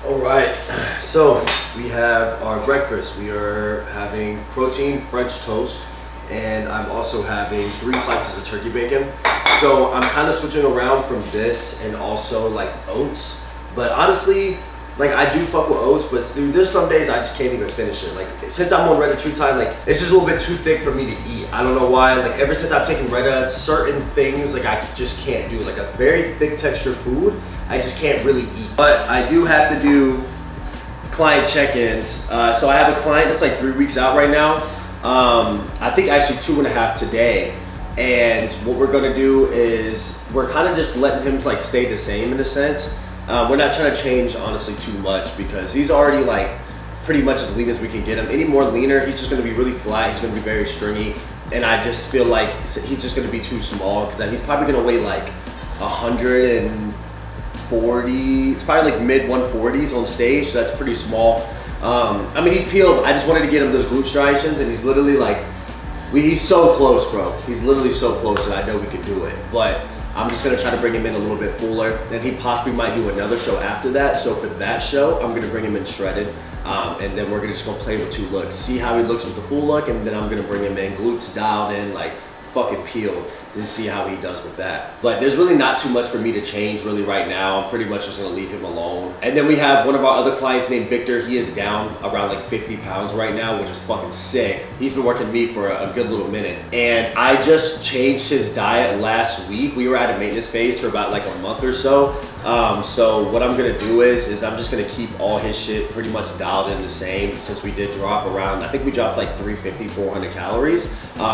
All right, so we have our breakfast. We are having protein French toast, and I'm also having 3 slices of turkey bacon. So I'm kind of switching around from this and also like oats. But honestly, like I do fuck with oats, but dude, there's some days I just can't even finish it. Like since I'm on Retatrutide, like it's just a little bit too thick for me to eat. I don't know why. Like ever since I've taken Reta, certain things like I just can't do. Like a very thick texture food, I just can't really eat. But I do have to do client check-ins. So I have a client that's like 3 weeks out right now. I think actually 2.5 today. And what we're gonna do is we're kind of just letting him like stay the same in a sense. We're not trying to change honestly too much because he's already like pretty much as lean as we can get him. Any more leaner, he's just gonna be really flat. He's gonna be very stringy. And I just feel like he's just gonna be too small because he's probably gonna weigh like 140, it's probably like mid 140s on stage, so that's pretty small. I mean, he's peeled. I just wanted to get him those glute striations and he's literally like, he's so close, bro. He's literally so close and I know we could do it. But I'm just gonna try to bring him in a little bit fuller. Then he possibly might do another show after that. So for that show, I'm gonna bring him in shredded. And then we're just gonna play with 2 looks. See how he looks with the full look, and then I'm gonna bring him in glutes dialed in, like fucking peeled, and see how he does with that. But there's really not too much for me to change really right now. I'm pretty much just gonna leave him alone. And then we have one of our other clients named Victor. He is down around like 50 pounds right now, which is fucking sick. He's been working me for a good little minute. And I just changed his diet last week. We were at a maintenance phase for about like a month or so. So what I'm gonna do is I'm just gonna keep all his shit pretty much dialed in the same, since we did drop around, I think we dropped like 350, 400 calories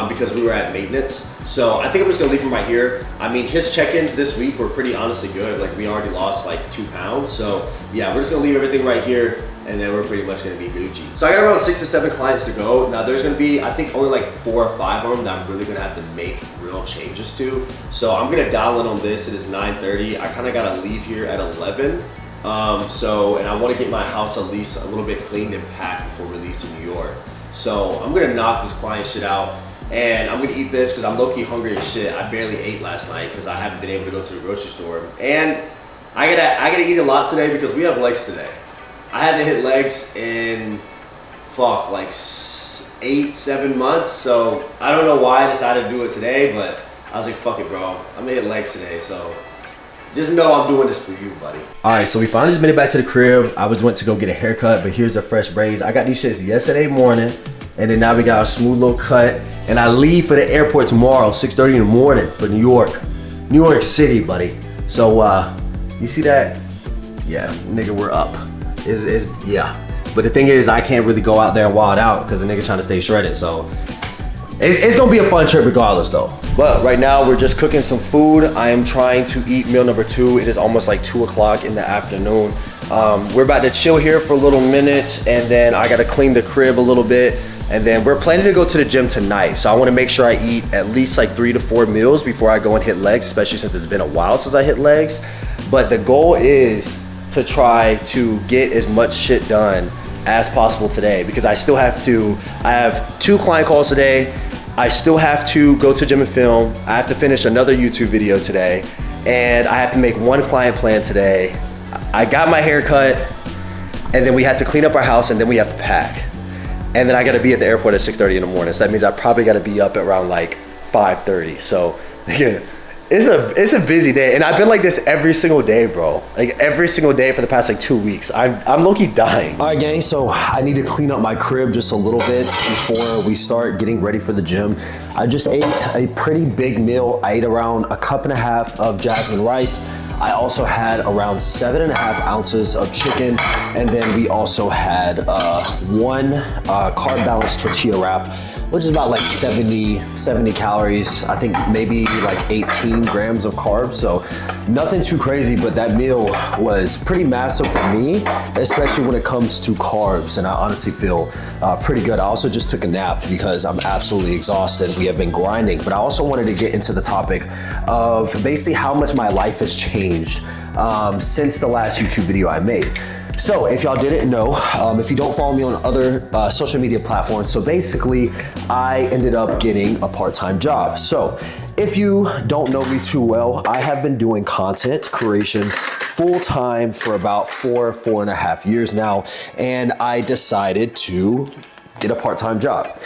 because we were at maintenance. So I think I'm just gonna leave him right here. I mean, his check-ins this week were pretty honestly good. Like we already lost like 2 pounds. So yeah, we're just gonna leave everything right here and then we're pretty much gonna be Gucci. So I got around 6 to 7 clients to go. Now there's gonna be, I think only like 4 or 5 of them that I'm really gonna have to make real changes to. So I'm gonna dial in on this. It is 9:30. I kinda gotta leave here at 11. And I wanna get my house at least a little bit cleaned and packed before we leave to New York. So I'm gonna knock this client shit out. And I'm gonna eat this because I'm low-key hungry as shit. I barely ate last night because I haven't been able to go to the grocery store. And I gotta eat a lot today because we have legs today. I haven't hit legs in like 8-7 months. So I don't know why I decided to do it today, but I was like, fuck it, bro. I'm gonna hit legs today. So just know I'm doing this for you, buddy. All right, so we finally just made it back to the crib. I went to go get a haircut, but here's the fresh braids. I got these shits yesterday morning. And then now we got a smooth little cut. And I leave for the airport tomorrow, 6:30 in the morning for New York. New York City, buddy. So you see that? Yeah, nigga, we're up. Yeah. But the thing is, I can't really go out there and wild out because the nigga trying to stay shredded. So it's gonna be a fun trip regardless though. But right now we're just cooking some food. I am trying to eat meal number 2. It is almost like 2 o'clock in the afternoon. We're about to chill here for a little minute and then I gotta clean the crib a little bit. And then we're planning to go to the gym tonight. So I wanna make sure I eat at least like 3 to 4 meals before I go and hit legs, especially since it's been a while since I hit legs. But the goal is to try to get as much shit done as possible today because I have 2 client calls today. I still have to go to gym and film. I have to finish another YouTube video today. And I have to make 1 client plan today. I got my hair cut and then we have to clean up our house and then we have to pack. And then I gotta be at the airport at 6:30 in the morning. So that means I probably gotta be up at around like 5:30. So yeah, it's a busy day. And I've been like this every single day, bro. Like every single day for the past like 2 weeks. I'm low-key dying. All right, gang, so I need to clean up my crib just a little bit before we start getting ready for the gym. I just ate a pretty big meal. I ate around 1.5 cups of jasmine rice. I also had around 7.5 ounces of chicken, and then we also had 1 carb balanced tortilla wrap, which is about like 70 calories. I think maybe like 18 grams of carbs. So nothing too crazy, but that meal was pretty massive for me, especially when it comes to carbs. And I honestly feel pretty good. I also just took a nap because I'm absolutely exhausted. We have been grinding, but I also wanted to get into the topic of basically how much my life has changed since the last YouTube video I made. So if y'all didn't know, if you don't follow me on other social media platforms, so basically I ended up getting a part-time job. So if you don't know me too well, I have been doing content creation full-time for about 4.5 years now, and I decided to get a part-time job.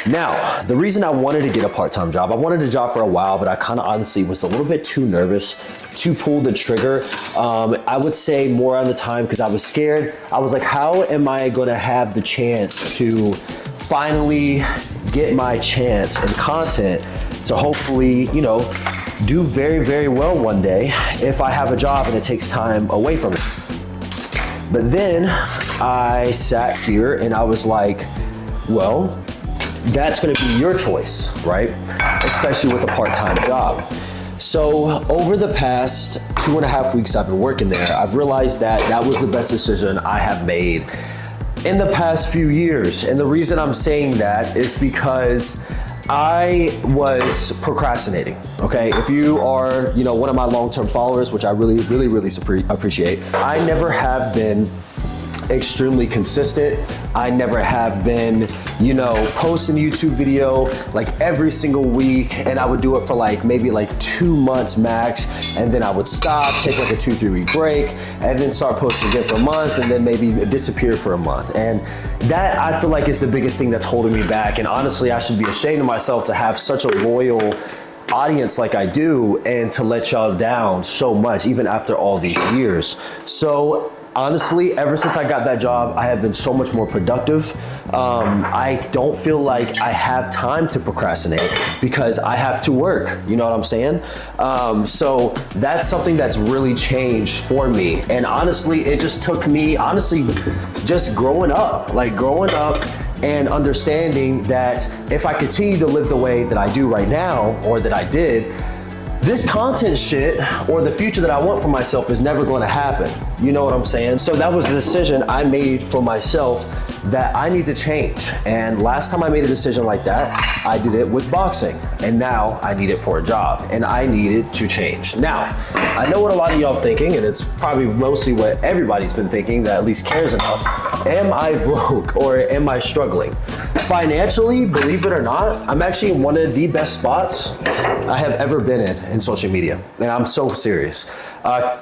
Now, the reason I wanted to get a part-time job, I wanted a job for a while, but I kind of honestly was a little bit too nervous to pull the trigger. I would say more on the time because I was scared. I was like, how am I gonna have the chance to finally get my chance in content to hopefully, you know, do very, very well one day if I have a job and it takes time away from it. But then I sat here and I was like, well, that's gonna be your choice, right? Especially with a part-time job. So over the past 2.5 weeks I've been working there, I've realized that that was the best decision I have made in the past few years. And the reason I'm saying that is because I was procrastinating, okay? If you are, you know, one of my long-term followers, which I really appreciate, I never have been extremely consistent. I never have been, you know, posting a YouTube video like every single week, and I would do it for like maybe like 2 months max, and then I would stop, take like a 2-3 week break, and then start posting again for a month, and then maybe disappear for a month. And that, I feel like, is the biggest thing that's holding me back. And honestly, I should be ashamed of myself to have such a loyal audience like I do and to let y'all down so much even after all these years. So honestly, ever since I got that job, I have been so much more productive. I don't feel like I have time to procrastinate because I have to work, you know what I'm saying? So that's something that's really changed for me. And honestly, it just took me, just growing up and understanding that if I continue to live the way that I do right now, or that I did, this content shit or the future that I want for myself is never going to happen. You know what I'm saying? So that was the decision I made for myself that I need to change. And last time I made a decision like that, I did it with boxing. And now I need it for a job and I needed to change. Now, I know what a lot of y'all thinking, and it's probably mostly what everybody's been thinking that at least cares enough. Am I broke or am I struggling? Financially, believe it or not, I'm actually in one of the best spots I have ever been in social media. And I'm so serious.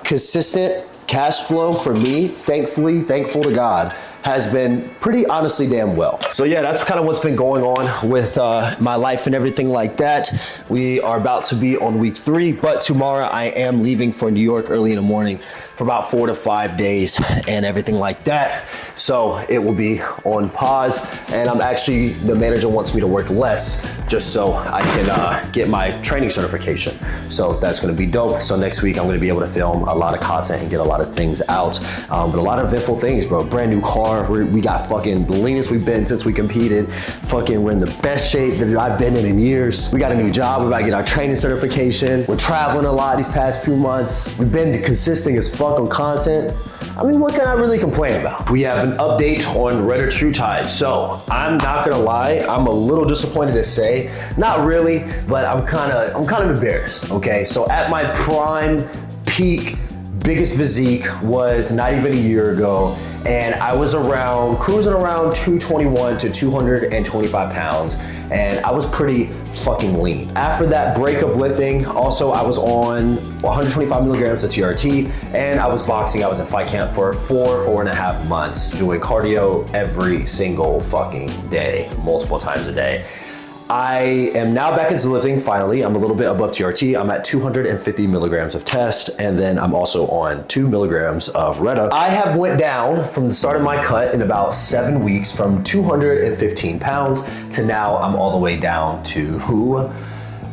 Consistent cash flow for me, thankful to God, has been pretty honestly damn well. So yeah, that's kind of what's been going on with my life and everything like that. We are about to be on week 3, but tomorrow I am leaving for New York early in the morning for about 4 to 5 days and everything like that. So it will be on pause, and the manager wants me to work less just so I can get my training certification. So that's gonna be dope. So next week I'm gonna be able to film a lot of content and get a lot of things out. But a lot of eventful things, bro. Brand new car. We got fucking the leanest we've been since we competed. We're in the best shape that I've been in years. We got a new job. We're about to get our training certification. We're traveling a lot these past few months. We've been consistent as fuck on content. I mean, what can I really complain about? We have an update on Red or True Tide. So I'm not gonna lie, I'm a little disappointed to say, not really, but I'm kind of embarrassed. Okay, so at my prime peak, biggest physique was not even a year ago, and I was cruising around 221 to 225 pounds, and I was pretty fucking lean. After that break of lifting, also I was on 125 milligrams of TRT, and I was boxing. I was in fight camp for 4.5 months, doing cardio every single fucking day, multiple times a day. I am now back into lifting, finally. I'm a little bit above TRT. I'm at 250 milligrams of test, and then I'm also on 2 milligrams of Retta. I have went down from the start of my cut in about 7 weeks from 215 pounds to now I'm all the way down to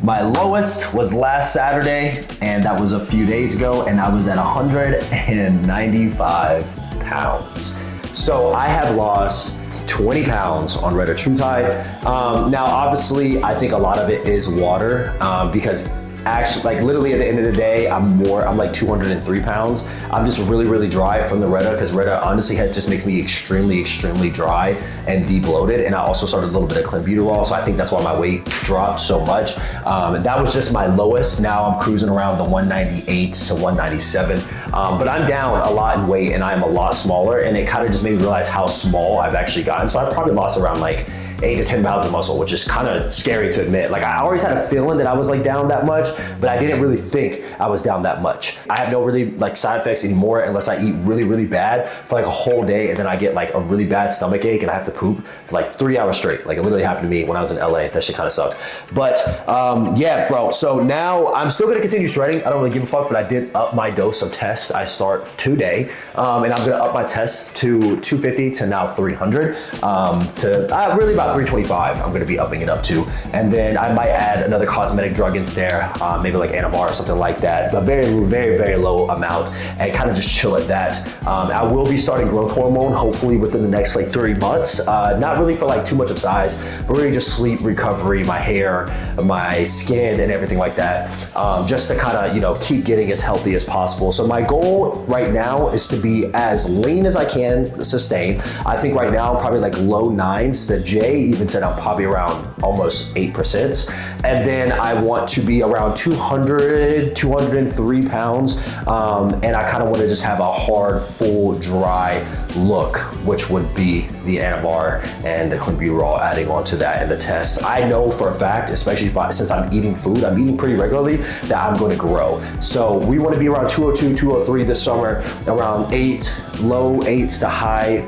my lowest was last Saturday, and that was a few days ago, and I was at 195 pounds. So I have lost 20 pounds on Red or True Tide. Now, obviously, I think a lot of it is water because actually, like literally at the end of the day, I'm like 203 pounds. I'm just really dry from the Retta, because Retta honestly just makes me extremely dry and de-bloated. And I also started a little bit of clenbuterol, so I think that's why my weight dropped so much. And that was just my lowest. Now I'm cruising around the 198 to 197. But I'm down a lot in weight and I'm a lot smaller, and it kind of just made me realize how small I've actually gotten. So I probably lost around like 8 to 10 pounds of muscle, which is kind of scary to admit. Like I always had a feeling that I was like down that much, but I didn't really think I was down that much. I have no really like side effects anymore unless I eat really, really bad for like a whole day, and then I get like a really bad stomach ache and I have to poop for like 3 hours straight. Like it literally happened to me when I was in LA. That shit kind of sucked. But yeah, bro. So now I'm still gonna continue shredding. I don't really give a fuck, but I did up my dose of tests. I start today, and I'm gonna up my tests to 250 to now 300, to really about 325. I'm gonna be upping it up to, and then I might add another cosmetic drug into there, maybe like Anavar or something like that. A very, very, very low amount, and kind of just chill at that. I will be starting growth hormone hopefully within the next like 3 months. Not really for like too much of size, but really just sleep, recovery, my hair, my skin, and everything like that. Just to kind of, you know, keep getting as healthy as possible. So my goal right now is to be as lean as I can sustain. I think right now I'm probably like low 9s. The Jay even said I'm probably around almost 8%. And then I want to be around 200, 203 pounds. And I kind of want to just have a hard, full, dry look, which would be the Anavar and the clenbuterol adding on to that in the test. I know for a fact, especially since I'm eating food, I'm eating pretty regularly, that I'm going to grow. So we want to be around 202, 203 this summer, around 8, low 8s to high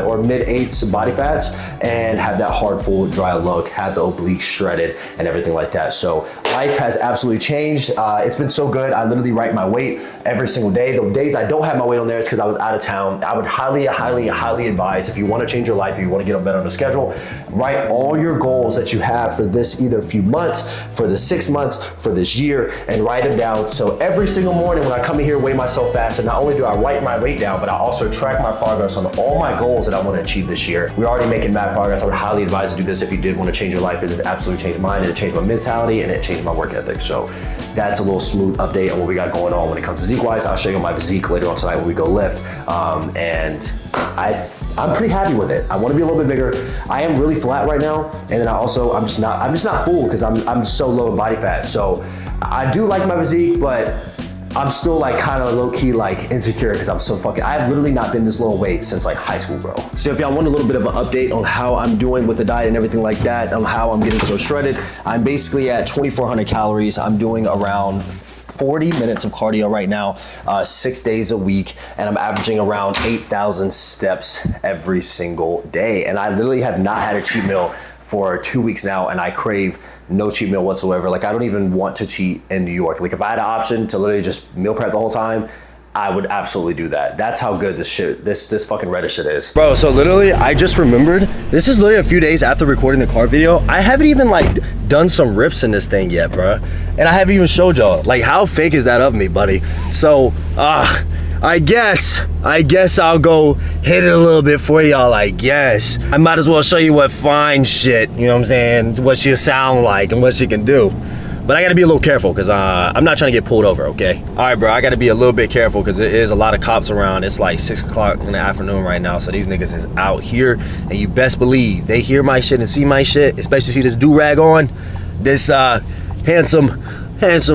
or mid 8s body fats, and have that hard, full, dry look, have the obliques shredded and everything like that. So life has absolutely changed. It's been so good. I literally write my weight every single day. The days I don't have my weight on there is because I was out of town. I would highly advise, if you want to change your life, if you want to get on better on the schedule, write all your goals that you have for this either few months, for the 6 months, for this year, and write them down. So every single morning when I come in here, weigh myself fast, and not only do I write my weight down, but I also track my progress on all my goals that I want to achieve this year. We're already making mad progress. I would highly advise to do this if you did want to change your life, because it's absolutely changed mine, and it changed my mentality, and it changed my work ethic. So that's a little smooth update on what we got going on when it comes to physique wise. I'll show you my physique later on tonight when we go lift. And I'm pretty happy with it. I want to be a little bit bigger. I am really flat right now, and then I'm just not full because I'm so low in body fat. So I do like my physique, but I'm still like kind of low key like insecure because I'm so fucking, I've literally not been this low weight since like high school, bro. So if y'all want a little bit of an update on how I'm doing with the diet and everything like that, on how I'm getting so shredded, I'm basically at 2,400 calories. I'm doing around 40 minutes of cardio right now, 6 days a week, and I'm averaging around 8,000 steps every single day. And I literally have not had a cheat meal for 2 weeks now, and I crave no cheat meal whatsoever. Like I don't even want to cheat in New York. Like if I had an option to literally just meal prep the whole time, I would absolutely do that. That's how good this fucking Reddit shit is. Bro, so literally, I just remembered, this is literally a few days after recording the car video. I haven't even like done some rips in this thing yet, bro. And I haven't even showed y'all. Like how fake is that of me, buddy? So, I guess I'll go hit it a little bit for y'all, I guess. I might as well show you what fine shit, you know what I'm saying, what she sound like and what she can do. But I gotta be a little careful because I'm not trying to get pulled over, okay? All right, bro, I gotta be a little bit careful because there is a lot of cops around. It's like 6 o'clock in the afternoon right now, so these niggas is out here, and you best believe they hear my shit and see my shit, especially see this do-rag on, this handsome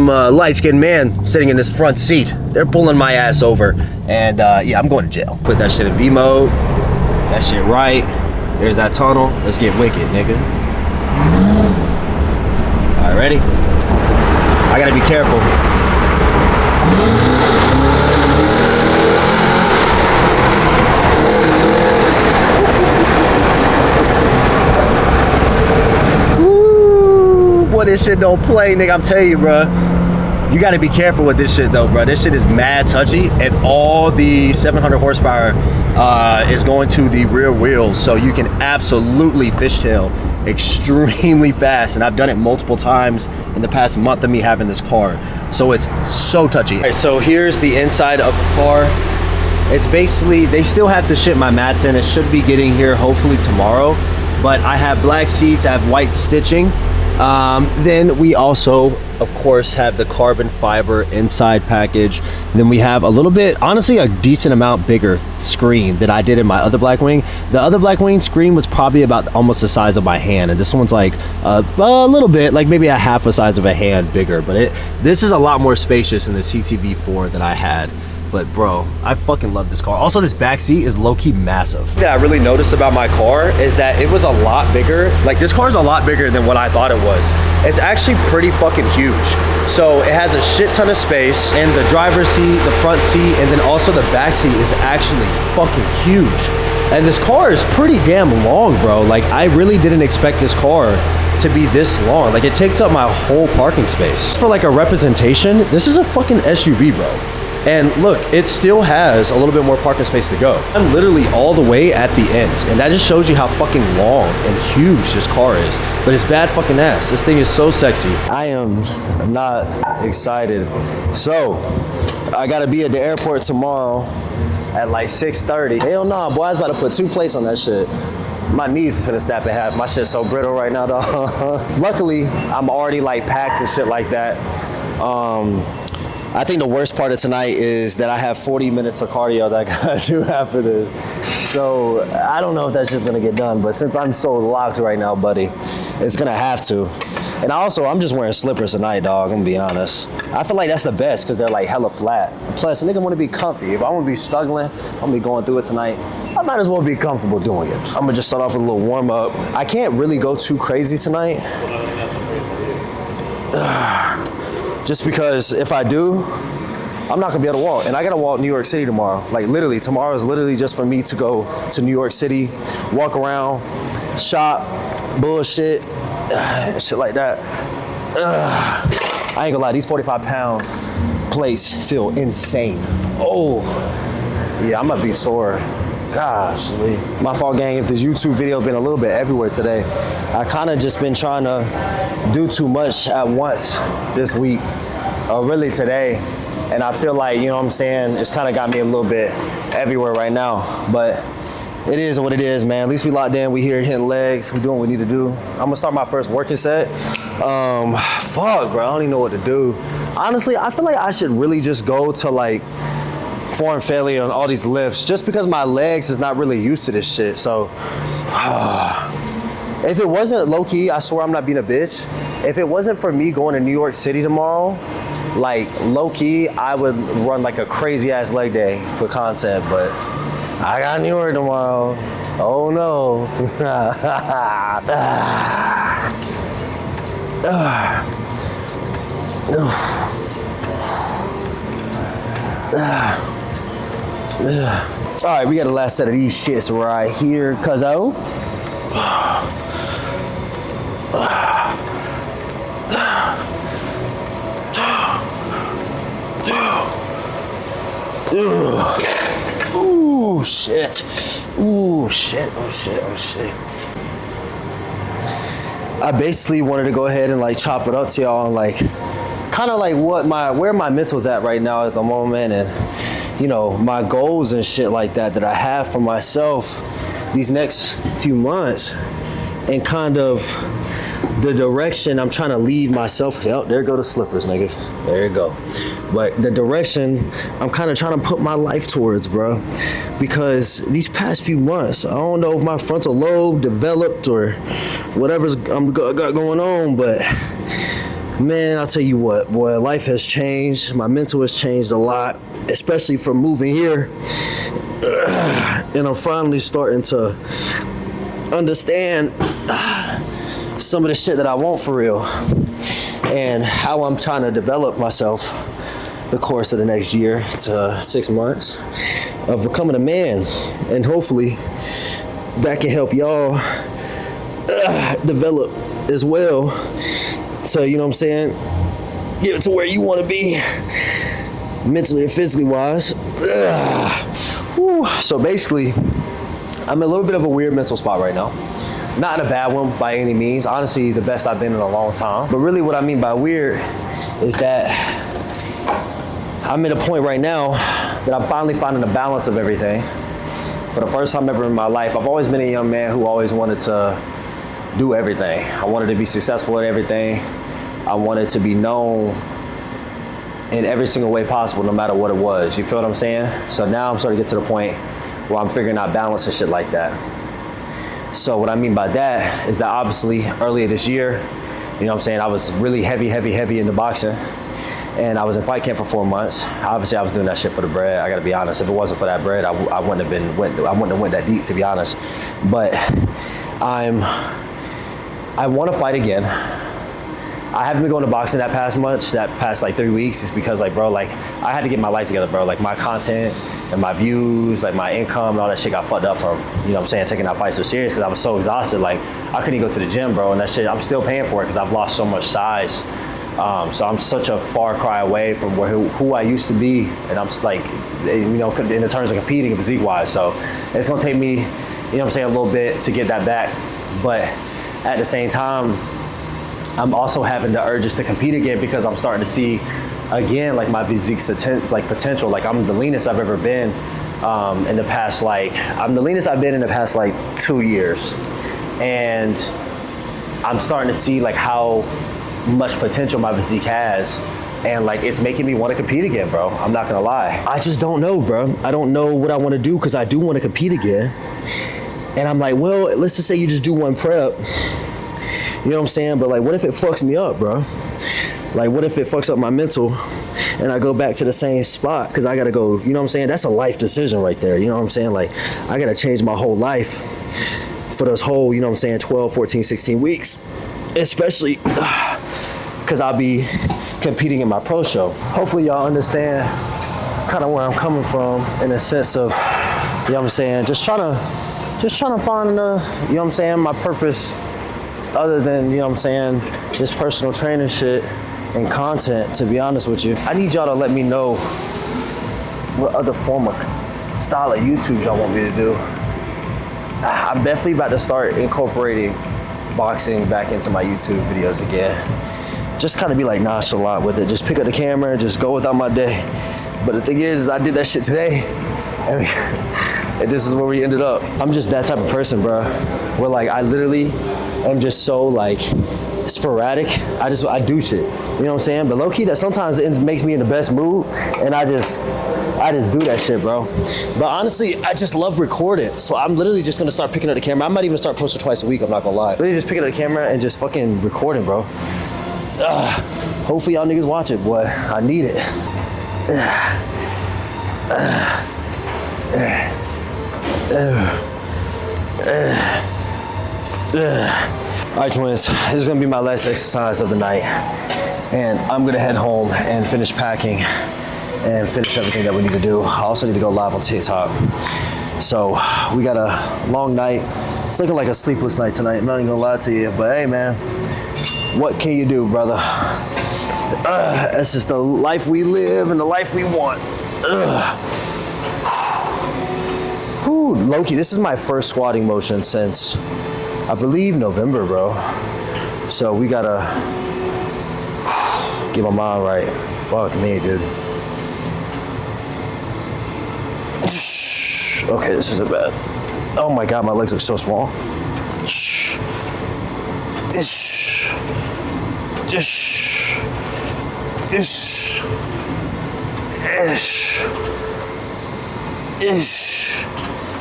light-skinned man sitting in this front seat. They're pulling my ass over, and yeah, I'm going to jail. Put that shit in V mode, that shit right. There's that tunnel. Let's get wicked, nigga. All right, ready? I gotta be careful. Ooh, boy, this shit don't play, nigga. I'm telling you, bro. You gotta be careful with this shit though, bro. This shit is mad touchy, and all the 700 horsepower is going to the rear wheels, so you can absolutely fishtail extremely fast, and I've done it multiple times in the past month of me having this car, so it's so touchy. All right, so here's the inside of the car. It's basically, they still have to ship my mats in. It should be getting here hopefully tomorrow, but I have black seats, I have white stitching. Then we also, of course, have the carbon fiber inside package. And then we have a little bit, honestly, a decent amount bigger screen than I did in my other Blackwing. The other Blackwing screen was probably about almost the size of my hand, and this one's like a little bit, like maybe a half the size of a hand bigger. But this is a lot more spacious in the CTV4 that I had but bro, I fucking love this car. Also, this back seat is low-key massive. That I really noticed about my car is that it was a lot bigger. Like, this car is a lot bigger than what I thought it was. It's actually pretty fucking huge. So it has a shit ton of space, and the driver's seat, the front seat, and then also the back seat is actually fucking huge. And this car is pretty damn long, bro. Like, I really didn't expect this car to be this long. Like, it takes up my whole parking space. For like a representation, this is a fucking SUV, bro. And look, it still has a little bit more parking space to go. I'm literally all the way at the end, and that just shows you how fucking long and huge this car is. But it's bad fucking ass. This thing is so sexy. I am not excited. So, I gotta be at the airport tomorrow at like 6:30. Hell nah, boy, I was about to put 2 plates on that shit. My knees finna snap in half. My shit's so brittle right now, dog. Luckily, I'm already like packed and shit like that. I think the worst part of tonight is that I have 40 minutes of cardio that I gotta do after this. So I don't know if that's just gonna get done, but since I'm so locked right now, buddy, it's gonna have to. And also, I'm just wearing slippers tonight, dog, I'm gonna be honest. I feel like that's the best because they're like hella flat. Plus, a nigga wanna be comfy. If I wanna be struggling, I'm gonna be going through it tonight, I might as well be comfortable doing it. I'm gonna just start off with a little warm up. I can't really go too crazy tonight. Just because if I do, I'm not gonna be able to walk. And I gotta walk New York City tomorrow. Like literally, tomorrow is literally just for me to go to New York City, walk around, shop, bullshit, shit like that. I ain't gonna lie, these 45 pounds plates feel insane. Oh, yeah, I'm gonna be sore. Gosh, my fault, gang, if this YouTube video been a little bit everywhere today. I kind of just been trying to do too much at once this week, or really today. And I feel like, you know what I'm saying, it's kind of got me a little bit everywhere right now. But it is what it is, man. At least we locked in, we here hitting legs, we doing what we need to do. I'm gonna start my first working set. Fuck, bro, I don't even know what to do. Honestly, I feel like I should really just go to like foreign failure on all these lifts just because my legs is not really used to this shit. So if it wasn't low-key, I swear I'm not being a bitch, if it wasn't for me going to New York City tomorrow, like low-key I would run like a crazy ass leg day for content, but I got New York tomorrow. Oh no. All right, we got the last set of these shits right here, cuzzo. Ooh, shit. Ooh, shit, oh shit, oh shit. I basically wanted to go ahead and like chop it up to y'all and like kind of like where my mental's at right now at the moment, and you know, my goals and shit like that I have for myself these next few months, and kind of the direction I'm trying to lead myself. Oh, there go the slippers, nigga. There you go. But the direction I'm kind of trying to put my life towards, bro. Because these past few months, I don't know if my frontal lobe developed or whatever's got going on, but man, I'll tell you what, boy, life has changed. My mental has changed a lot, especially from moving here. And I'm finally starting to understand some of the shit that I want for real, and how I'm trying to develop myself the course of the next year to 6 months of becoming a man. And hopefully that can help y'all develop as well. So, you know what I'm saying, get to where you want to be mentally and physically wise. So basically, I'm in a little bit of a weird mental spot right now. Not in a bad one by any means. Honestly, the best I've been in a long time. But really what I mean by weird is that I'm at a point right now that I'm finally finding a balance of everything. For the first time ever in my life, I've always been a young man who always wanted to do everything. I wanted to be successful at everything. I wanted to be known in every single way possible, no matter what it was. You feel what I'm saying? So now I'm starting to get to the point where I'm figuring out balance and shit like that. So what I mean by that is that obviously earlier this year, you know what I'm saying, I was really heavy into boxing. and I was in fight camp for 4 months. Obviously, I was doing that shit for the bread. I gotta be honest. If it wasn't for that bread, I wouldn't have went that deep, to be honest. But I want to fight again. I haven't been going to boxing that past like 3 weeks, is because like, bro, like I had to get my life together, bro. Like my content and my views, like my income and all that shit got fucked up from, you know what I'm saying, taking that fight so serious, because I was so exhausted. Like I couldn't even go to the gym, bro, and that shit, I'm still paying for it because I've lost so much size. So I'm such a far cry away from who I used to be, and I'm just like, you know, in the terms of competing physique wise. So it's gonna take me, you know what I'm saying, a little bit to get that back. But at the same time, I'm also having the urges to compete again, because I'm starting to see again like my physique's like potential. Like I'm the leanest I've ever been in the past, like I'm the leanest I've been in the past like 2 years, and I'm starting to see like how much potential my physique has, and like it's making me want to compete again, bro. I'm not gonna lie. I just don't know, bro. I don't know what I want to do, because I do want to compete again. And I'm like, well, let's just say you just do one prep. You know what I'm saying? But like, what if it fucks me up, bro? Like, what if it fucks up my mental and I go back to the same spot? Because I got to go, you know what I'm saying? That's a life decision right there. You know what I'm saying? Like, I got to change my whole life for this whole, you know what I'm saying, 12, 14, 16 weeks. Especially because I'll be competing in my pro show. Hopefully y'all understand kind of where I'm coming from, in a sense of, you know what I'm saying, just trying to find, you know what I'm saying, my purpose, other than, you know what I'm saying, this personal training shit and content, to be honest with you. I need y'all to let me know what other form of style of YouTube y'all want me to do. I'm definitely about to start incorporating boxing back into my YouTube videos again. Just kind of be like nonchalant with it. Just pick up the camera and just go without my day. But the thing is I did that shit today, and this is where we ended up. I'm just that type of person, bro, where like I literally am just so like sporadic. I do shit, you know what I'm saying? But low key, that sometimes it makes me in the best mood, and I just do that shit, bro. But honestly, I just love recording. So I'm literally just gonna start picking up the camera. I might even start posting twice a week, I'm not gonna lie. Literally just picking up the camera and just fucking recording, bro. Hopefully y'all niggas watch it, boy. I need it. All right, twins, this is gonna be my last exercise of the night, and I'm gonna head home and finish packing and finish everything that we need to do. I also need to go live on TikTok. So we got a long night. It's looking like a sleepless night tonight, I'm not even gonna lie to you, but hey man, what can you do, brother? That's just the life we live and the life we want. Whew, low-key, this is my first squatting motion since, I believe, November, bro. So we gotta get my mind right. Fuck me, dude. Okay, this isn't bad. Oh my God, my legs look so small.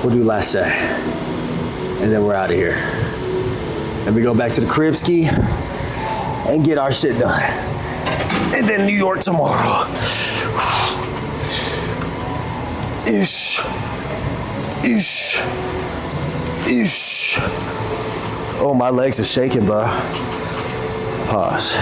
We'll do last set, and then we're out of here. And we go back to the crib ski and get our shit done. And then New York tomorrow. Oh, my legs are shaking, bro. Pause.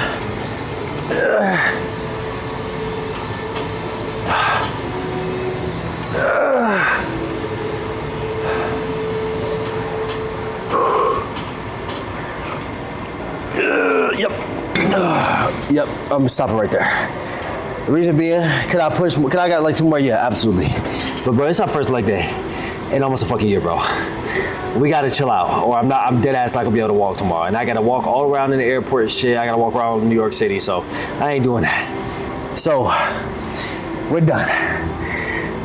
Yep, I'm stopping right there. The reason being, could I push more? Could I got like 2 more? Yeah, absolutely. But bro, it's our first leg day in almost a fucking year, bro. We gotta chill out, or I'm dead ass not gonna be able to walk tomorrow. And I gotta walk all around in the airport and shit. I gotta walk around New York City, so I ain't doing that. So, we're done.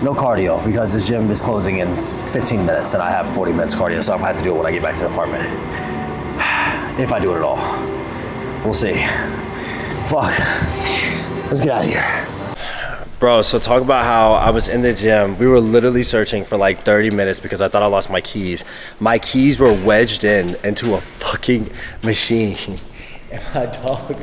No cardio, because this gym is closing in 15 minutes and I have 40 minutes cardio, so I'm gonna have to do it when I get back to the apartment. If I do it at all. We'll see. Fuck. Let's get out of here. Bro, so talk about how I was in the gym. We were literally searching for like 30 minutes because I thought I lost my keys. My keys were wedged into a fucking machine. And my dog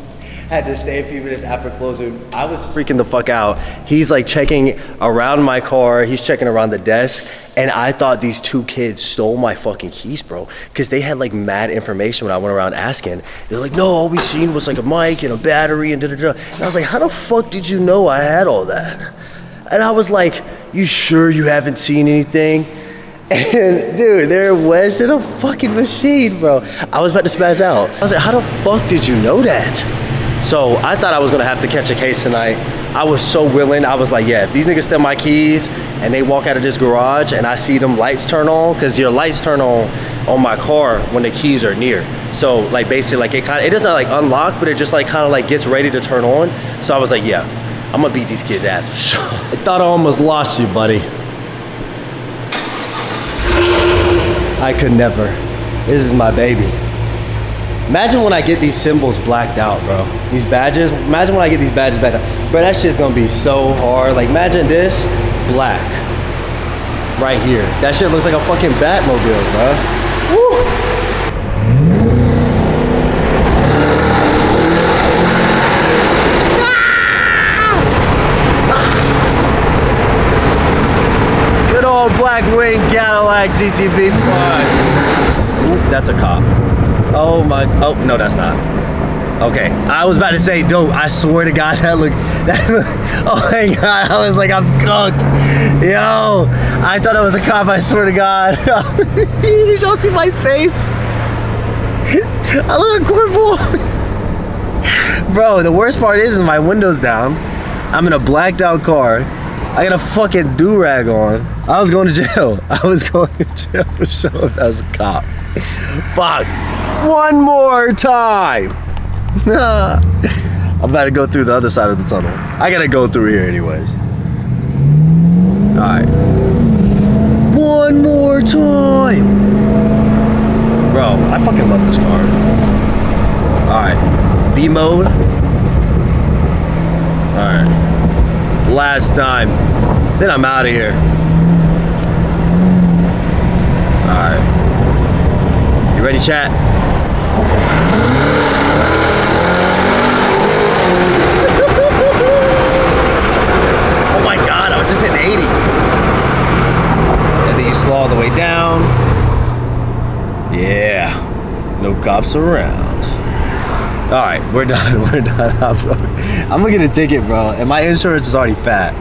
had to stay a few minutes after closing. I was freaking the fuck out. He's like checking around my car. He's checking around the desk. And I thought these two kids stole my fucking keys, bro. Because they had like mad information when I went around asking. They're like, no, all we seen was like a mic and a battery and da-da-da. And I was like, how the fuck did you know I had all that? And I was like, you sure you haven't seen anything? And dude, they're wedged in a fucking machine, bro. I was about to spaz out. I was like, how the fuck did you know that? So I thought I was gonna have to catch a case tonight. I was so willing. I was like, yeah, if these niggas steal my keys and they walk out of this garage and I see them lights turn on, cause your lights turn on my car when the keys are near. So like basically like it doesn't like unlock, but it just like kind of like gets ready to turn on. So I was like, yeah, I'm gonna beat these kids' ass for sure. I thought I almost lost you, buddy. I could never. This is my baby. Imagine when I get these symbols blacked out, bro. These badges, imagine when I get these badges back out. Bro, that shit's gonna be so hard. Like imagine this, black, right here. That shit looks like a fucking Batmobile, bro. Woo! Black wing Cadillac ZTV 5. Ooh, that's a cop. Oh my, oh no, that's not. Okay, I was about to say, no, I swear to God, that look, oh my God, I was like, I'm cooked. Yo, I thought it was a cop, I swear to God. Did y'all see my face? I look like a cornball. Bro, the worst part is my window's down. I'm in a blacked out car. I got a fucking do-rag on. I was going to jail. I was going to jail for sure if that was a cop. Fuck. One more time. I'm about to go through the other side of the tunnel. I gotta go through here anyways. All right. One more time. Bro, I fucking love this car. All right. V mode. All right. Last time, then I'm out of here. All right, you ready, chat? Oh my God, I was just hitting 80. And then you slow all the way down. Yeah, no cops around. All right, we're done, we're done. I'm gonna get a ticket, bro, and my insurance is already fat.